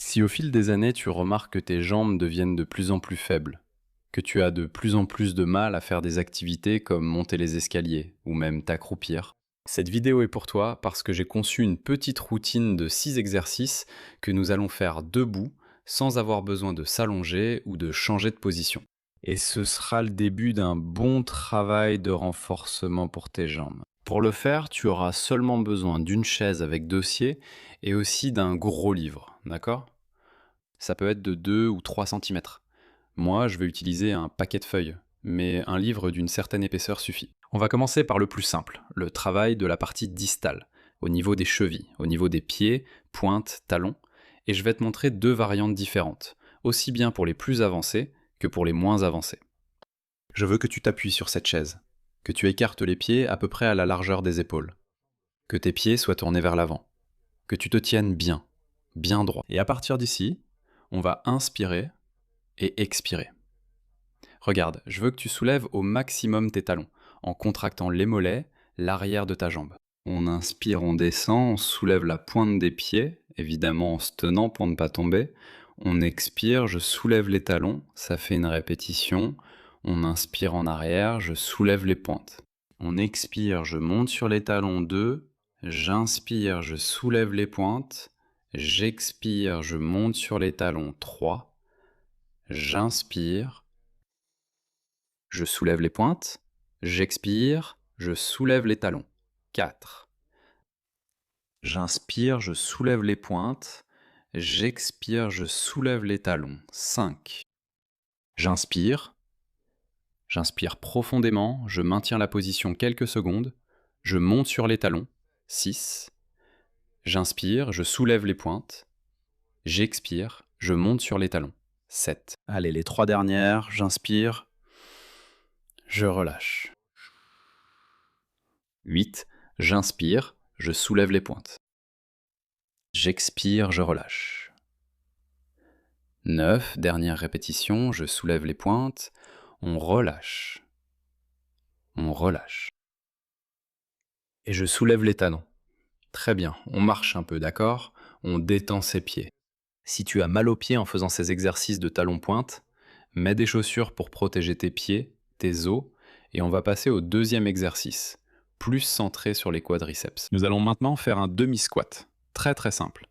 Si au fil des années tu remarques que tes jambes deviennent de plus en plus faibles, que tu as de plus en plus de mal à faire des activités comme monter les escaliers ou même t'accroupir, cette vidéo est pour toi parce que j'ai conçu une petite routine de 6 exercices que nous allons faire debout sans avoir besoin de s'allonger ou de changer de position. Et ce sera le début d'un bon travail de renforcement pour tes jambes. Pour le faire, tu auras seulement besoin d'une chaise avec dossier et aussi d'un gros livre, d'accord? Ça peut être de 2 ou 3 centimètres. Moi, je vais utiliser un paquet de feuilles, mais un livre d'une certaine épaisseur suffit. On va commencer par le plus simple, le travail de la partie distale, au niveau des chevilles, au niveau des pieds, pointes, talons, et je vais te montrer deux variantes différentes, aussi bien pour les plus avancés que pour les moins avancés. Je veux que tu t'appuies sur cette chaise, que tu écartes les pieds à peu près à la largeur des épaules, que tes pieds soient tournés vers l'avant, que tu te tiennes bien, bien droit. Et à partir d'ici, on va inspirer et expirer. Regarde, je veux que tu soulèves au maximum tes talons, en contractant les mollets, l'arrière de ta jambe. On inspire, on descend, on soulève la pointe des pieds, évidemment en se tenant pour ne pas tomber. On expire, je soulève les talons, ça fait une répétition. On inspire en arrière, je soulève les pointes. On expire, je monte sur les talons 2. J'inspire, je soulève les pointes. J'expire, je monte sur les talons 3. J'inspire, je soulève les pointes. J'expire, je soulève les talons. 4. J'inspire, je soulève les pointes. J'expire, je soulève les talons. 5. J'inspire. J'inspire profondément, je maintiens la position quelques secondes. Je monte sur les talons. 6. J'inspire, je soulève les pointes. J'expire, je monte sur les talons. 7. Allez, les 3 dernières. J'inspire. Je relâche. 8. J'inspire, je soulève les pointes. J'expire, je relâche. 9. Dernière répétition, je soulève les pointes. On relâche. On relâche. Et je soulève les talons. Très bien, on marche un peu, d'accord? On détend ses pieds. Si tu as mal aux pieds en faisant ces exercices de talons-pointe, mets des chaussures pour protéger tes pieds, tes os, et on va passer au deuxième exercice, plus centré sur les quadriceps. Nous allons maintenant faire un demi-squat, très très simple.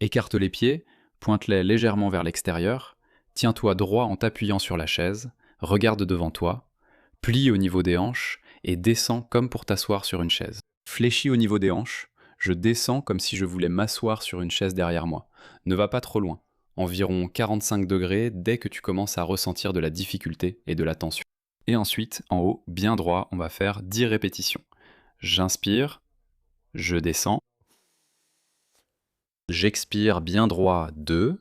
Écarte les pieds, pointe-les légèrement vers l'extérieur, tiens-toi droit en t'appuyant sur la chaise, regarde devant toi, plie au niveau des hanches et descends comme pour t'asseoir sur une chaise. Fléchis au niveau des hanches, je descends comme si je voulais m'asseoir sur une chaise derrière moi. Ne va pas trop loin, environ 45 degrés dès que tu commences à ressentir de la difficulté et de la tension. Et ensuite, en haut, bien droit, on va faire 10 répétitions. J'inspire, je descends, j'expire bien droit 2,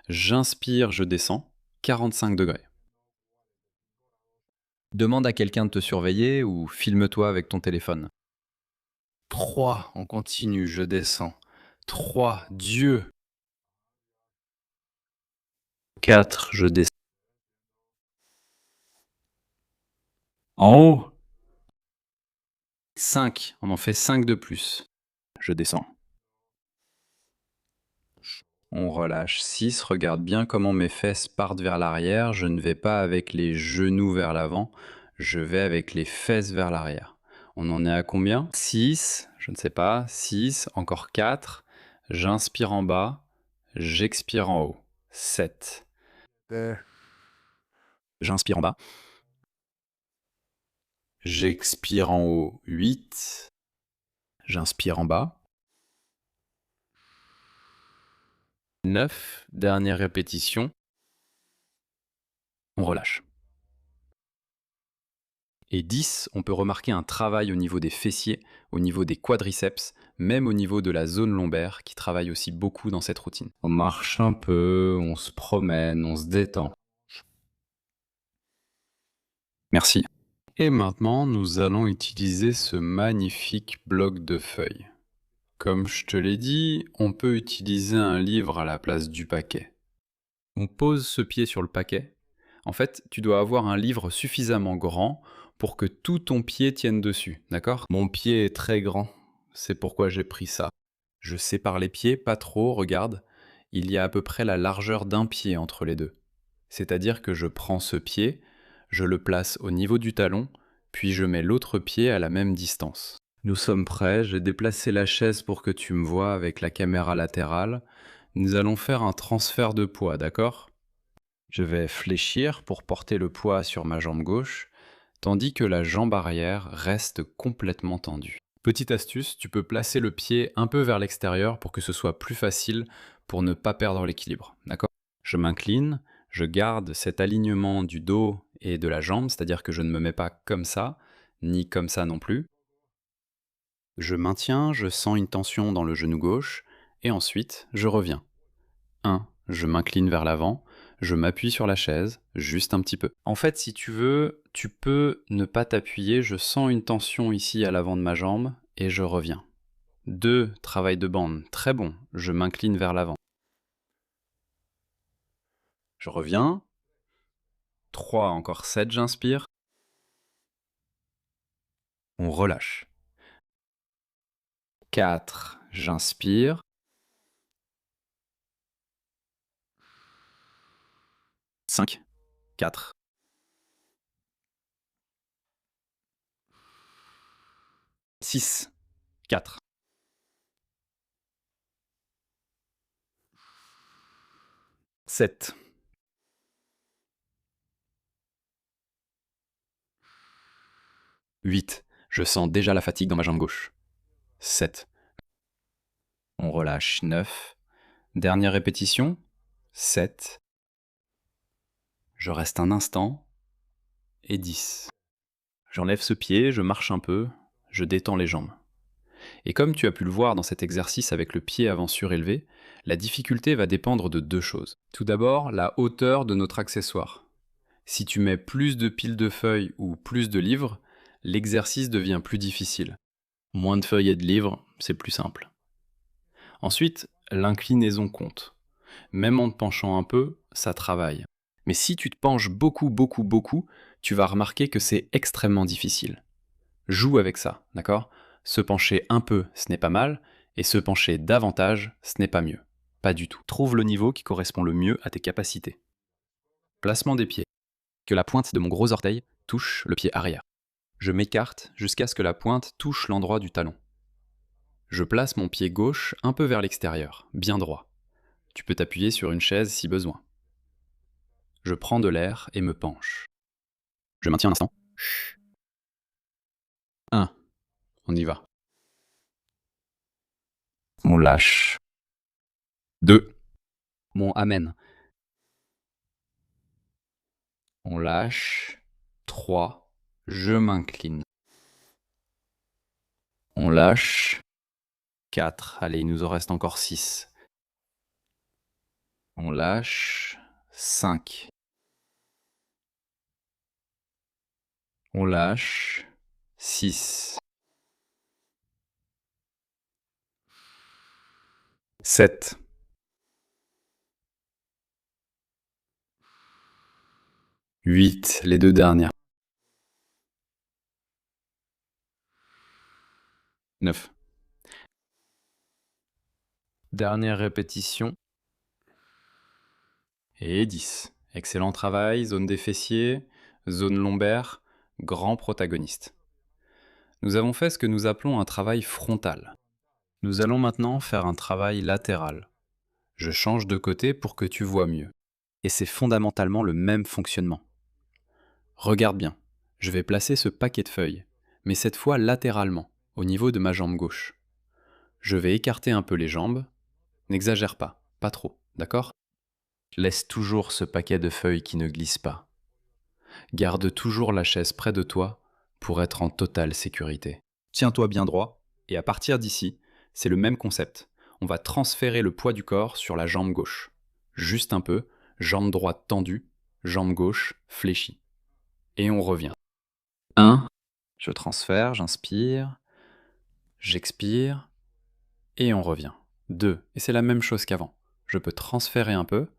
j'inspire, je descends, 45 degrés. Demande à quelqu'un de te surveiller ou filme-toi avec ton téléphone. 3, on continue, je descends. 3, Dieu. 4, je descends. En haut. 5, on en fait 5 de plus. Je descends. On relâche 6, regarde bien comment mes fesses partent vers l'arrière. Je ne vais pas avec les genoux vers l'avant, je vais avec les fesses vers l'arrière. On en est à combien? 6, je ne sais pas, 6, encore 4. J'inspire en bas, j'expire en haut. 7. J'inspire en bas. J'expire en haut. 8. J'inspire en bas. 9. Dernière répétition. On relâche. Et 10, on peut remarquer un travail au niveau des fessiers, au niveau des quadriceps, même au niveau de la zone lombaire qui travaille aussi beaucoup dans cette routine. On marche un peu, on se promène, on se détend. Merci. Et maintenant, nous allons utiliser ce magnifique bloc de feuilles. Comme je te l'ai dit, on peut utiliser un livre à la place du paquet. On pose ce pied sur le paquet. En fait, tu dois avoir un livre suffisamment grand pour que tout ton pied tienne dessus, d'accord? Mon pied est très grand, c'est pourquoi j'ai pris ça. Je sépare les pieds, pas trop, regarde. il y a à peu près la largeur d'un pied entre les deux. C'est-à-dire que je prends ce pied, je le place au niveau du talon, puis je mets l'autre pied à la même distance. Nous sommes prêts, j'ai déplacé la chaise pour que tu me vois avec la caméra latérale. Nous allons faire un transfert de poids, d'accord? Je vais fléchir pour porter le poids sur ma jambe gauche, tandis que la jambe arrière reste complètement tendue. Petite astuce, tu peux placer le pied un peu vers l'extérieur pour que ce soit plus facile pour ne pas perdre l'équilibre, d'accord? Je m'incline, je garde cet alignement du dos et de la jambe, c'est-à-dire que je ne me mets pas comme ça, ni comme ça non plus. Je maintiens, je sens une tension dans le genou gauche, et ensuite, je reviens. 1. Je m'incline vers l'avant, je m'appuie sur la chaise, juste un petit peu. En fait, si tu veux, tu peux ne pas t'appuyer, je sens une tension ici à l'avant de ma jambe, et je reviens. 2. Travail de bande, très bon, je m'incline vers l'avant. Je reviens. 3, encore 7, j'inspire. On relâche. 4, j'inspire. 5, 4. 6, 4. 7. 8. Je sens déjà la fatigue dans ma jambe gauche. 7. On relâche. 9. Dernière répétition. 7. Je reste un instant. Et 10. J'enlève ce pied, je marche un peu, je détends les jambes. Et comme tu as pu le voir dans cet exercice avec le pied avant surélevé, la difficulté va dépendre de deux choses. Tout d'abord, la hauteur de notre accessoire. Si tu mets plus de piles de feuilles ou plus de livres, l'exercice devient plus difficile. Moins de feuilles et de livres, c'est plus simple. Ensuite, l'inclinaison compte. Même en te penchant un peu, ça travaille. Mais si tu te penches beaucoup, tu vas remarquer que c'est extrêmement difficile. Joue avec ça, d'accord? Se pencher un peu, ce n'est pas mal, et se pencher davantage, ce n'est pas mieux. Pas du tout. Trouve le niveau qui correspond le mieux à tes capacités. Placement des pieds. Que la pointe de mon gros orteil touche le pied arrière. Je m'écarte jusqu'à ce que la pointe touche l'endroit du talon. Je place mon pied gauche un peu vers l'extérieur, bien droit. Tu peux t'appuyer sur une chaise si besoin. Je prends de l'air et me penche. Je maintiens un instant. 1. On y va. On lâche. 2. Mon amen. On lâche. 3. Je m'incline. On lâche. 4. Allez, il nous en reste encore 6. On lâche. 5. On lâche. 6. 7. 8. Les deux dernières. 9. Dernière répétition. Et 10. Excellent travail, zone des fessiers, zone lombaire, grand protagoniste. Nous avons fait ce que nous appelons un travail frontal. Nous allons maintenant faire un travail latéral. Je change de côté pour que tu vois mieux. Et c'est fondamentalement le même fonctionnement. Regarde bien, je vais placer ce paquet de feuilles, mais cette fois latéralement, au niveau de ma jambe gauche. Je vais écarter un peu les jambes. N'exagère pas, pas trop, d'accord? Laisse toujours ce paquet de feuilles qui ne glisse pas. Garde toujours la chaise près de toi pour être en totale sécurité. Tiens-toi bien droit, et à partir d'ici, c'est le même concept. On va transférer le poids du corps sur la jambe gauche. Juste un peu, jambe droite tendue, jambe gauche fléchie. Et on revient. 1. Je transfère, j'inspire, j'expire, et on revient. 2. Et c'est la même chose qu'avant. Je peux transférer un peu,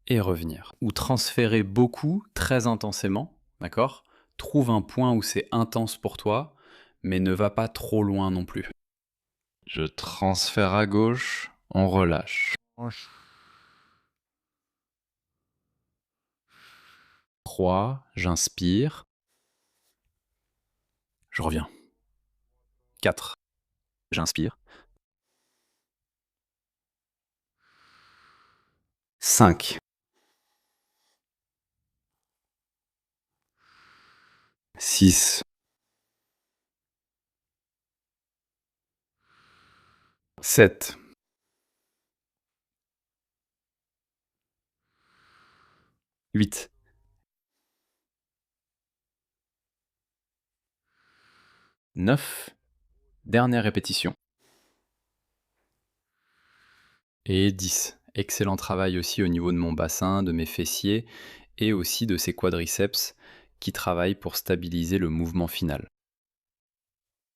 et revenir. Ou transférer beaucoup, très intensément, d'accord? Trouve un point où c'est intense pour toi, mais ne va pas trop loin non plus. Je transfère à gauche, on relâche. 3, j'inspire. Je reviens. 4, j'inspire. 5, 6, 7, 8, 9, dernière répétition. Et 10. Excellent travail aussi au niveau de mon bassin, de mes fessiers et aussi de ces quadriceps qui travaillent pour stabiliser le mouvement final.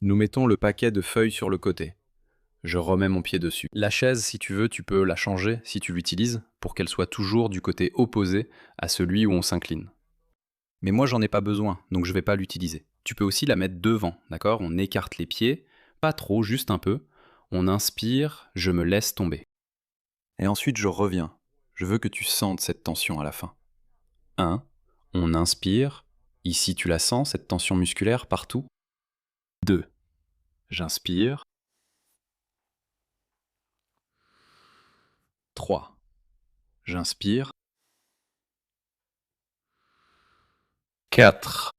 Nous mettons le paquet de feuilles sur le côté. Je remets mon pied dessus. La chaise, si tu veux, tu peux la changer si tu l'utilises pour qu'elle soit toujours du côté opposé à celui où on s'incline. Mais moi, j'en ai pas besoin, donc je vais pas l'utiliser. Tu peux aussi la mettre devant, d'accord? On écarte les pieds, pas trop, juste un peu. On inspire, je me laisse tomber. Et ensuite, je reviens. Je veux que tu sentes cette tension à la fin. 1. On inspire. Ici, tu la sens, cette tension musculaire partout. 2. J'inspire. 3. J'inspire. 4.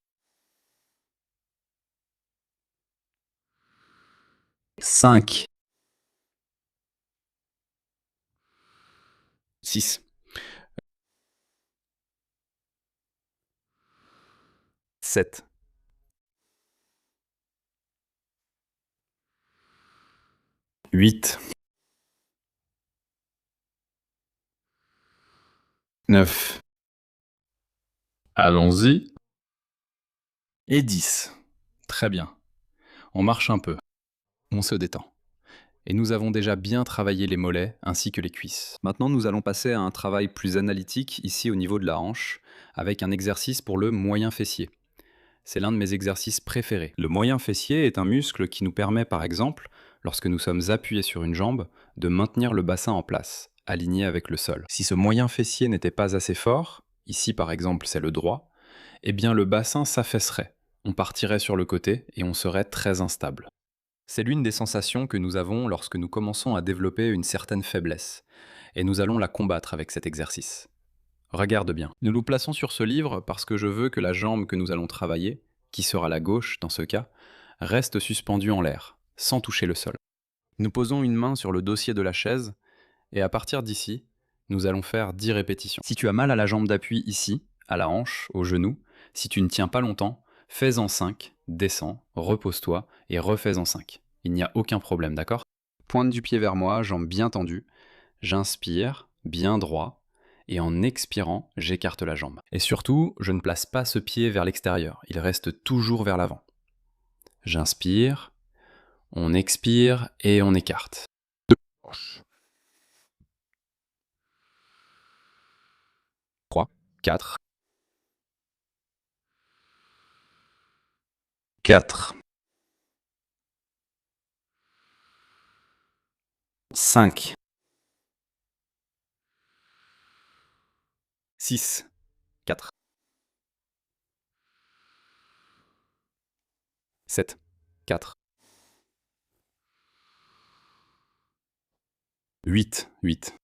5. 6. 7. 8. 9. Allons-y. Et 10. Très bien. On marche un peu. On se détend. Et nous avons déjà bien travaillé les mollets ainsi que les cuisses. Maintenant, nous allons passer à un travail plus analytique ici au niveau de la hanche, avec un exercice pour le moyen fessier. C'est l'un de mes exercices préférés. Le moyen fessier est un muscle qui nous permet, par exemple, lorsque nous sommes appuyés sur une jambe, de maintenir le bassin en place, aligné avec le sol. Si ce moyen fessier n'était pas assez fort, ici par exemple c'est le droit, eh bien le bassin s'affaisserait. On partirait sur le côté et on serait très instable. C'est l'une des sensations que nous avons lorsque nous commençons à développer une certaine faiblesse, et nous allons la combattre avec cet exercice. Regarde bien. Nous nous plaçons sur ce livre parce que je veux que la jambe que nous allons travailler, qui sera la gauche dans ce cas, reste suspendue en l'air, sans toucher le sol. Nous posons une main sur le dossier de la chaise, et à partir d'ici, nous allons faire 10 répétitions. Si tu as mal à la jambe d'appui ici, à la hanche, au genou, si tu ne tiens pas longtemps, fais-en 5, descends, repose-toi et refais-en 5. Il n'y a aucun problème, d'accord? Pointe du pied vers moi, jambe bien tendue. J'inspire, bien droit, et en expirant, j'écarte la jambe. Et surtout, je ne place pas ce pied vers l'extérieur, il reste toujours vers l'avant. J'inspire, on expire et on écarte. 3, 4, 4, 5, 6, 4, 7, 4, 8, 8,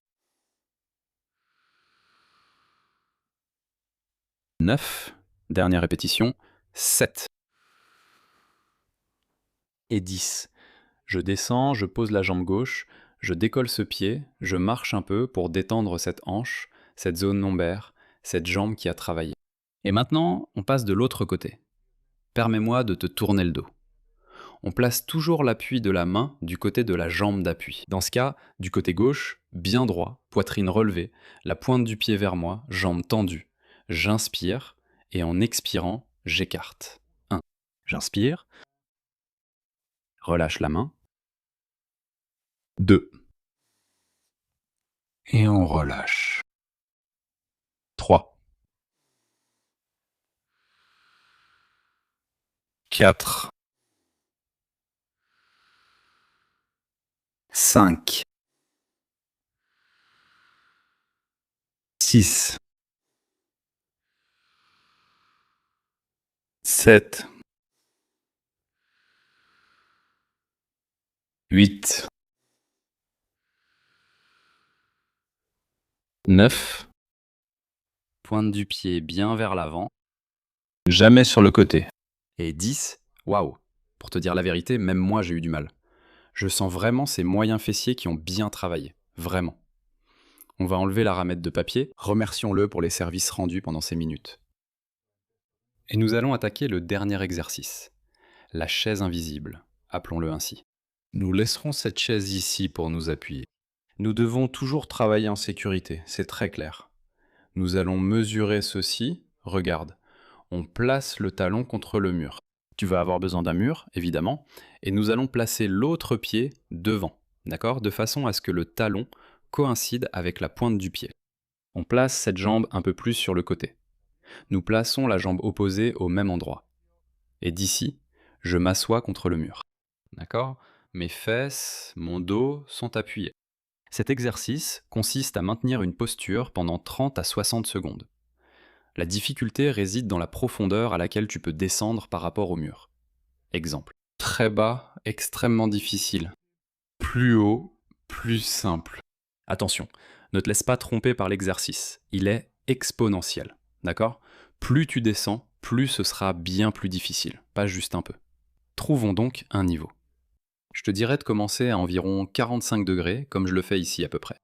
9, dernière répétition, 7 et 10. Je descends, je pose la jambe gauche, je décolle ce pied, je marche un peu pour détendre cette hanche, cette zone lombaire, cette jambe qui a travaillé. Et maintenant, on passe de l'autre côté. Permets-moi de te tourner le dos. On place toujours l'appui de la main du côté de la jambe d'appui. Dans ce cas, du côté gauche, bien droit, poitrine relevée, la pointe du pied vers moi, jambe tendue. J'inspire et en expirant, j'écarte. 1. J'inspire. Relâche la main. 2. Et on relâche. 3. 4. 5. 6. 7, 8, 9, pointe du pied bien vers l'avant, jamais sur le côté. Et 10, waouh, pour te dire la vérité, même moi j'ai eu du mal. Je sens vraiment ces moyens fessiers qui ont bien travaillé, vraiment. On va enlever la ramette de papier, remercions-le pour les services rendus pendant ces minutes. Et nous allons attaquer le dernier exercice, la chaise invisible, appelons-le ainsi. Nous laisserons cette chaise ici pour nous appuyer. Nous devons toujours travailler en sécurité, c'est très clair. Nous allons mesurer ceci, regarde, on place le talon contre le mur. Tu vas avoir besoin d'un mur, évidemment, et nous allons placer l'autre pied devant, d'accord, de façon à ce que le talon coïncide avec la pointe du pied. On place cette jambe un peu plus sur le côté. Nous plaçons la jambe opposée au même endroit. Et d'ici, je m'assois contre le mur. D'accord ? Mes fesses, mon dos sont appuyés. Cet exercice consiste à maintenir une posture pendant 30 à 60 secondes. La difficulté réside dans la profondeur à laquelle tu peux descendre par rapport au mur. Exemple. Très bas, extrêmement difficile. Plus haut, plus simple. Attention, ne te laisse pas tromper par l'exercice. Il est exponentiel. D'accord ? Plus tu descends, plus ce sera bien plus difficile, pas juste un peu. Trouvons donc un niveau. Je te dirais de commencer à environ 45 degrés, comme je le fais ici à peu près.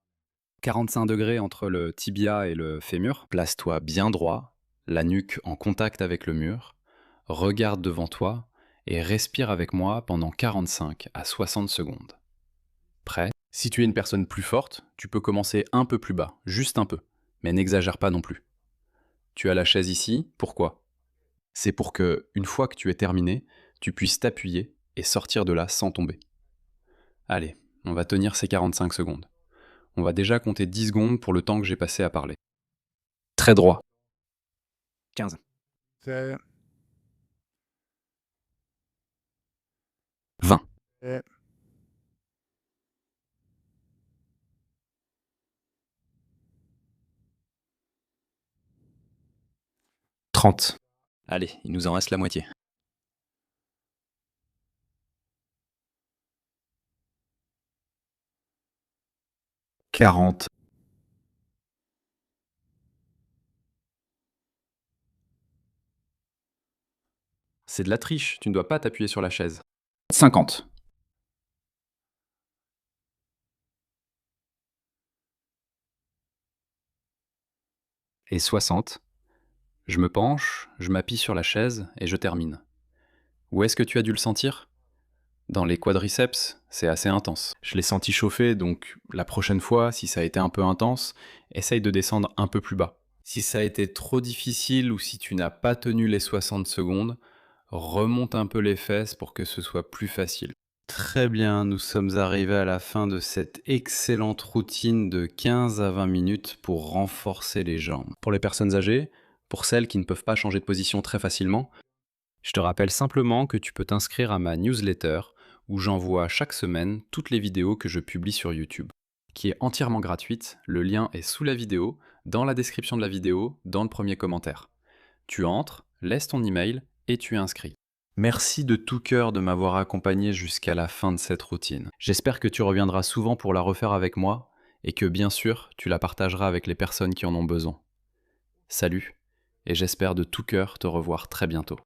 45 degrés entre le tibia et le fémur. Place-toi bien droit, la nuque en contact avec le mur, regarde devant toi et respire avec moi pendant 45 à 60 secondes. Prêt ? Si tu es une personne plus forte, tu peux commencer un peu plus bas, juste un peu, mais n'exagère pas non plus. Tu as la chaise ici, pourquoi ? C'est pour que, une fois que tu es terminé, tu puisses t'appuyer et sortir de là sans tomber. Allez, on va tenir ces 45 secondes. On va déjà compter 10 secondes pour le temps que j'ai passé à parler. Très droit. 15. 20. 30. Allez, il nous en reste la moitié. 40. C'est de la triche, tu ne dois pas t'appuyer sur la chaise. 50. Et 60. Je me penche, je m'appuie sur la chaise et je termine. Où est-ce que tu as dû le sentir ? Dans les quadriceps, c'est assez intense. Je l'ai senti chauffer, donc la prochaine fois, si ça a été un peu intense, essaye de descendre un peu plus bas. Si ça a été trop difficile ou si tu n'as pas tenu les 60 secondes, remonte un peu les fesses pour que ce soit plus facile. Très bien, nous sommes arrivés à la fin de cette excellente routine de 15 à 20 minutes pour renforcer les jambes. Pour les personnes âgées, pour celles qui ne peuvent pas changer de position très facilement, je te rappelle simplement que tu peux t'inscrire à ma newsletter où j'envoie chaque semaine toutes les vidéos que je publie sur YouTube, qui est entièrement gratuite. Le lien est sous la vidéo, dans la description de la vidéo, dans le premier commentaire. Tu entres, laisse ton email et tu es inscrit. Merci de tout cœur de m'avoir accompagné jusqu'à la fin de cette routine. J'espère que tu reviendras souvent pour la refaire avec moi et que bien sûr, tu la partageras avec les personnes qui en ont besoin. Salut, et j'espère de tout cœur te revoir très bientôt.